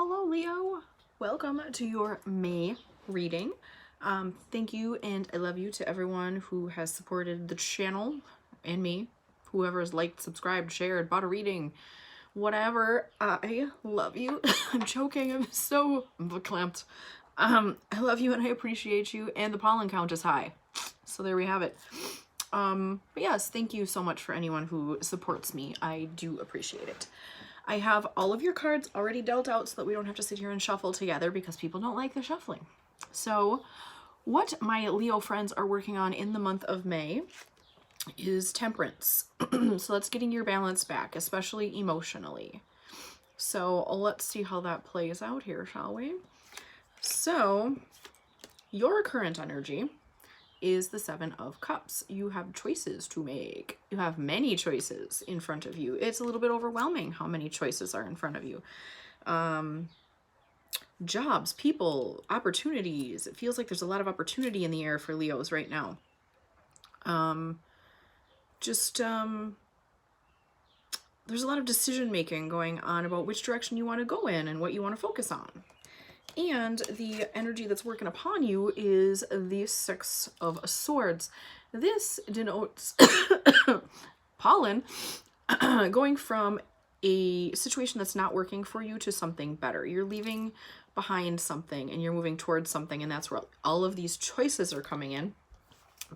Hello, Leo. Welcome to your May reading. Thank you and I love you to everyone who has supported the channel and me. Whoever has liked, subscribed, shared, bought a reading, whatever. I love you. I'm joking. I'm so verklempt. I love you and I appreciate you, and the pollen count is high. So there we have it. But yes, thank you so much for anyone who supports me. I do appreciate it. I have all of your cards already dealt out so that we don't have to sit here and shuffle together because people don't like the shuffling. So what my Leo friends are working on in the month of May is temperance. So that's getting your balance back, especially emotionally. So let's see how that plays out here, shall we? So your current energy is the Seven of Cups. You have choices to make. You have many choices in front of you. It's a little bit overwhelming how many choices are in front of you. Jobs, people, opportunities. It feels like there's a lot of opportunity in the air for Leos right now. There's a lot of decision making going on about which direction you want to go in and what you want to focus on. And the energy that's working upon you is the Six of Swords. This denotes pollen going from a situation that's not working for you to something better. You're leaving behind something and you're moving towards something, and that's where all of these choices are coming in,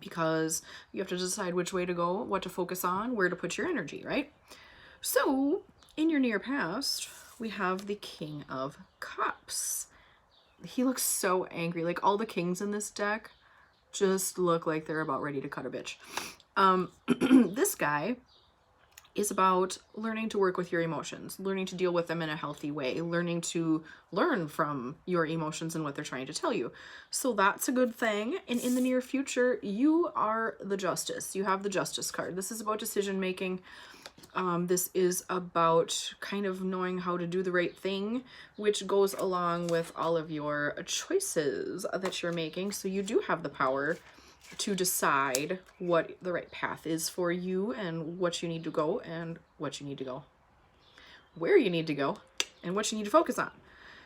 because you have to decide which way to go, what to focus on, where to put your energy, right? So in your near past, we have the King of Cups. He looks so angry. Like, all the kings in this deck just look like they're about ready to cut a bitch. This guy is about learning to work with your emotions, learning to deal with them in a healthy way, learning to learn from your emotions and what they're trying to tell you. So that's a good thing. And in the near future, you are the Justice. You have the Justice card. This is about decision making. This is about kind of knowing how to do the right thing, which goes along with all of your choices that you're making. So you do have the power to decide what the right path is for you, and what you need to go, and what you need to go, where you need to go, and what you need to focus on.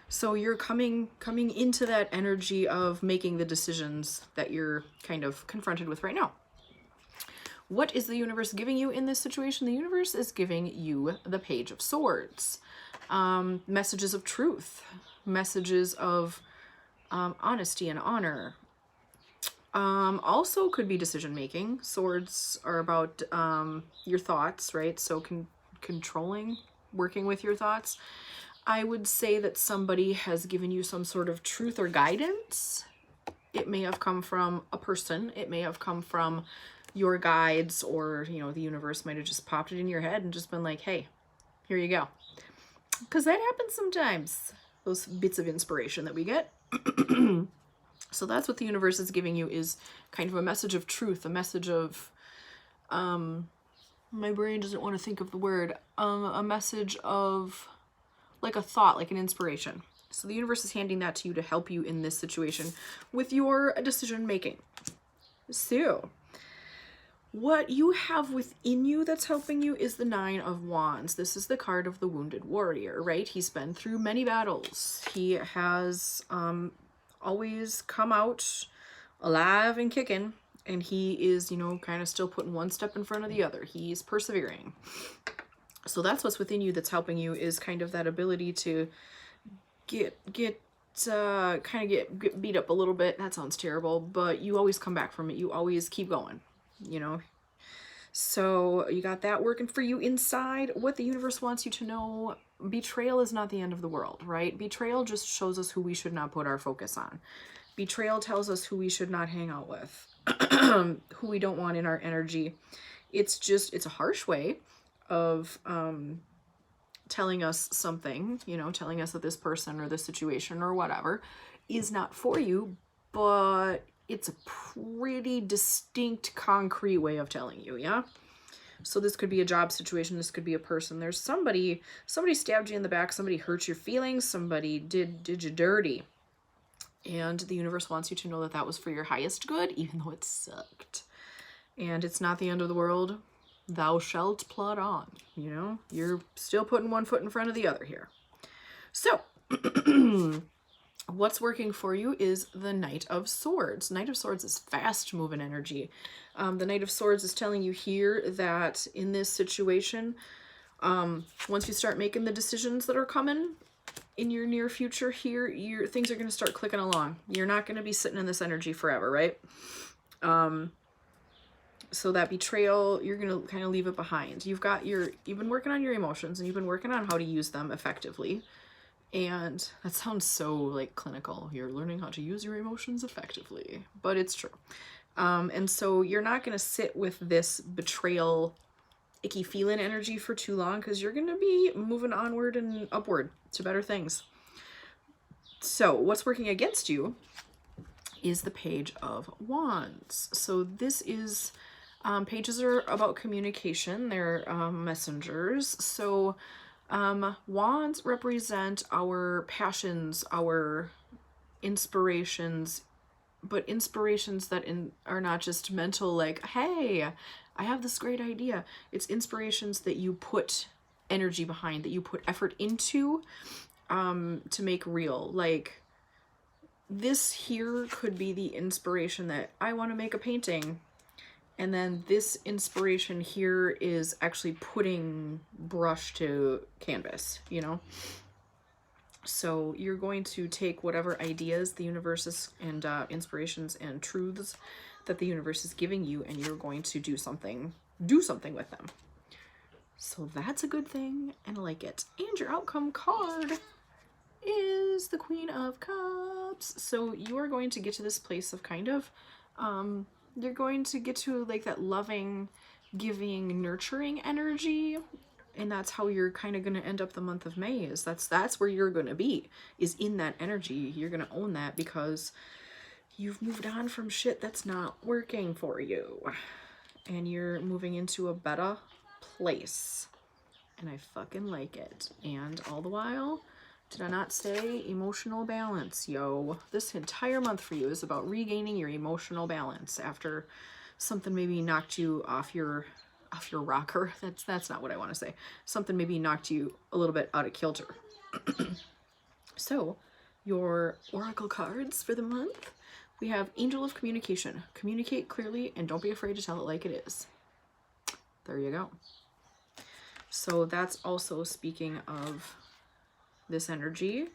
So you're coming into that energy of making the decisions that you're kind of confronted with right now. What is the universe giving you in this situation? The universe is giving you the Page of Swords. Messages of truth, messages of honesty and honor. Also could be decision making. Swords are about your thoughts, right? So controlling, working with your thoughts. I would say that somebody has given you some sort of truth or guidance. It may have come from a person. It may have come from your guides, or, you know, the universe might have just popped it in your head and just been like, hey, here you go. Because that happens sometimes, those bits of inspiration that we get. So that's what the universe is giving you, is kind of a message of truth, a message of, my brain doesn't want to think of the word, a message of, like, a thought, like an inspiration. So the universe is handing that to you to help you in this situation with your decision making. So what you have within you that's helping you is the Nine of Wands. This is the card of the wounded warrior, right? He's been through many battles. He has always come out alive and kicking, and he is, you know, kind of still putting one step in front of the other. He's persevering. So that's what's within you that's helping you, is kind of that ability to get beat up a little bit. That sounds terrible, but you always come back from it. You always keep going, you know. So you got that working for you inside. What the universe wants you to know: betrayal is not the end of the world, right? Betrayal just shows us who we should not put our focus on. Betrayal tells us who we should not hang out with, who we don't want in our energy. It's a harsh way of telling us something, you know, telling us that this person or this situation or whatever is not for you, but it's a pretty distinct, concrete way of telling you, yeah? So this could be a job situation, this could be a person. There's somebody stabbed you in the back, somebody hurt your feelings, somebody did you dirty. And the universe wants you to know that that was for your highest good, even though it sucked. And it's not the end of the world. Thou shalt plod on, you know? You're still putting one foot in front of the other here. So What's working for you is the Knight of Swords. Knight of Swords is fast moving energy. The Knight of Swords is telling you here that in this situation, once you start making the decisions that are coming in your near future here, things are going to start clicking along. You're not going to be sitting in this energy forever, right? So that betrayal, you're going to kind of leave it behind. You've been working on your emotions, and you've been working on how to use them effectively. And that sounds so like clinical. You're learning how to use your emotions effectively, but it's true. And so you're not going to sit with this betrayal, icky feeling energy for too long, because you're going to be moving onward and upward to better things. So what's working against you is the Page of Wands. So this is, pages are about communication. They're messengers. So wands represent our passions, our inspirations, but inspirations that are not just mental, like, hey, I have this great idea. It's inspirations that you put energy behind, that you put effort into, to make real. Like, this here could be the inspiration that I want to make a painting. And then this inspiration here is actually putting brush to canvas, you know? So you're going to take whatever ideas the universe is, and inspirations and truths that the universe is giving you, and you're going to do something with them. So that's a good thing, and I like it. And your outcome card is the Queen of Cups. So you are going to get to this place of kind of, you're going to get to like that loving, giving, nurturing energy. And that's how you're kind of going to end up the month of May. Is that's where you're going to be, is in that energy. You're going to own that because you've moved on from shit that's not working for you. And you're moving into a better place. And I fucking like it. And all the while, did I not say emotional balance, yo? This entire month for you is about regaining your emotional balance after something maybe knocked you off your rocker. That's not what I want to say. Something maybe knocked you a little bit out of kilter. So, your oracle cards for the month. We have Angel of Communication. Communicate clearly and don't be afraid to tell it like it is. There you go. So that's also speaking of this energy,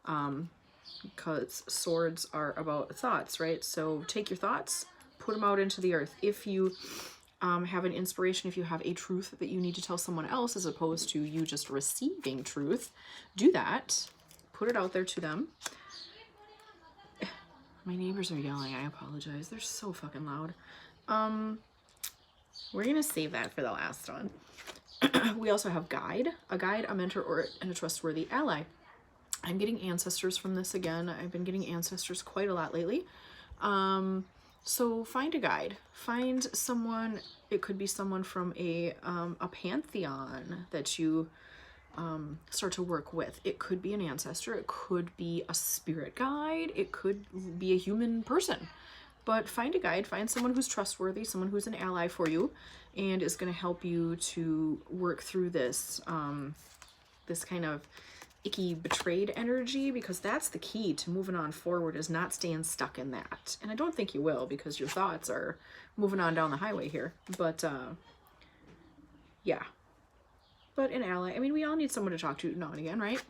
because swords are about thoughts, right? So take your thoughts, put them out into the earth. If you have an inspiration, if you have a truth that you need to tell someone else as opposed to you just receiving truth, do that. Put it out there to them. My neighbors are yelling. I apologize. They're so fucking loud. We're going to save that for the last one. We also have guide, a mentor, or and a trustworthy ally. I'm getting ancestors from this again. I've been getting ancestors quite a lot lately. So find a guide. Find someone. It could be someone from a pantheon that you start to work with. It could be an ancestor. It could be a spirit guide. It could be a human person. But find a guide. Find someone who's trustworthy, someone who's an ally for you, and is going to help you to work through this this kind of icky betrayed energy, because that's the key to moving on forward, is not staying stuck in that. And I don't think you will, because your thoughts are moving on down the highway here. But yeah. But an ally, I mean, we all need someone to talk to now and again, right?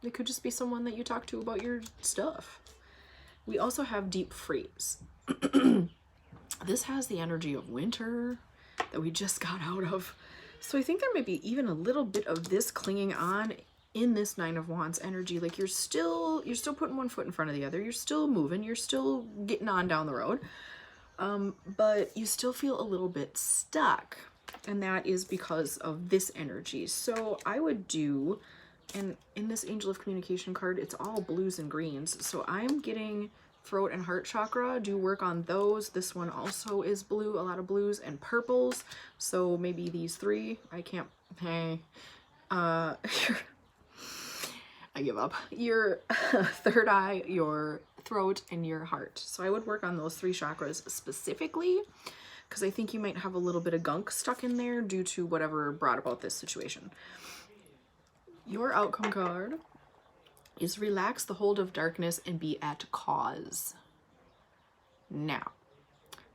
It could just be someone that you talk to about your stuff. We also have Deep Freeze. This has the energy of winter that we just got out of. So I think there might be even a little bit of this clinging on in this Nine of Wands energy. Like you're still putting one foot in front of the other. You're still moving. You're still getting on down the road. But you still feel a little bit stuck. And that is because of this energy. So I would do, and in this Angel of Communication card, it's all blues and greens. So I'm getting throat and heart chakra. Do work on those. This one also is blue, a lot of blues and purples. So maybe these three. I can't, hey, I give up. Your third eye, your throat, and your heart. So I would work on those three chakras specifically, because I think you might have a little bit of gunk stuck in there due to whatever brought about this situation. Your outcome card is relax the hold of darkness and be at cause. Now,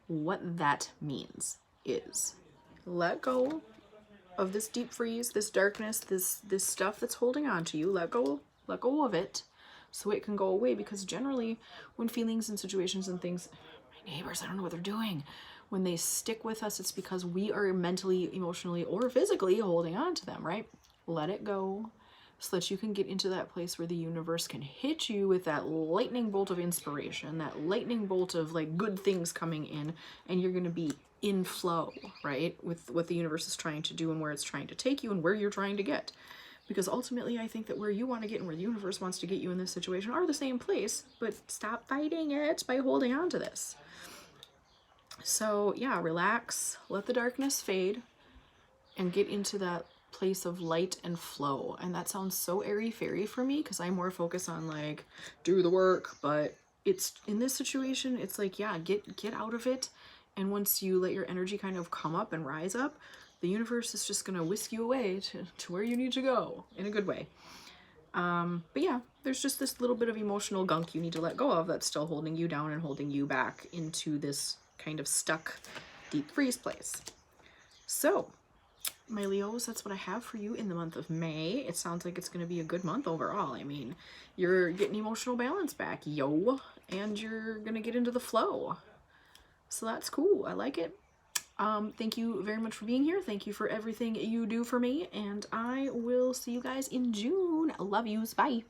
what that means is let go of this deep freeze, this darkness, this stuff that's holding on to you. Let go of it so it can go away, because generally when feelings and situations and things, my neighbors, I don't know what they're doing, when they stick with us, it's because we are mentally, emotionally, or physically holding on to them, right? Let it go so that you can get into that place where the universe can hit you with that lightning bolt of inspiration, that lightning bolt of like good things coming in, and you're going to be in flow, right? With what the universe is trying to do and where it's trying to take you and where you're trying to get. Because ultimately, I think that where you want to get and where the universe wants to get you in this situation are the same place, but stop fighting it by holding on to this. So yeah, relax, let the darkness fade, and get into that place of light and flow. And that sounds so airy-fairy for me because I more focus on like, do the work, but it's in this situation, it's like, yeah, get out of it. And once you let your energy kind of come up and rise up, the universe is just gonna whisk you away to where you need to go in a good way. But yeah, there's just this little bit of emotional gunk you need to let go of that's still holding you down and holding you back into this kind of stuck deep freeze place. So, my Leos, that's what I have for you in the month of May. It sounds like it's going to be a good month overall. I mean, you're getting emotional balance back, yo, and you're going to get into the flow. So that's cool. I like it. Thank you very much for being here. Thank you for everything you do for me, and I will see you guys in June. Love yous. Bye.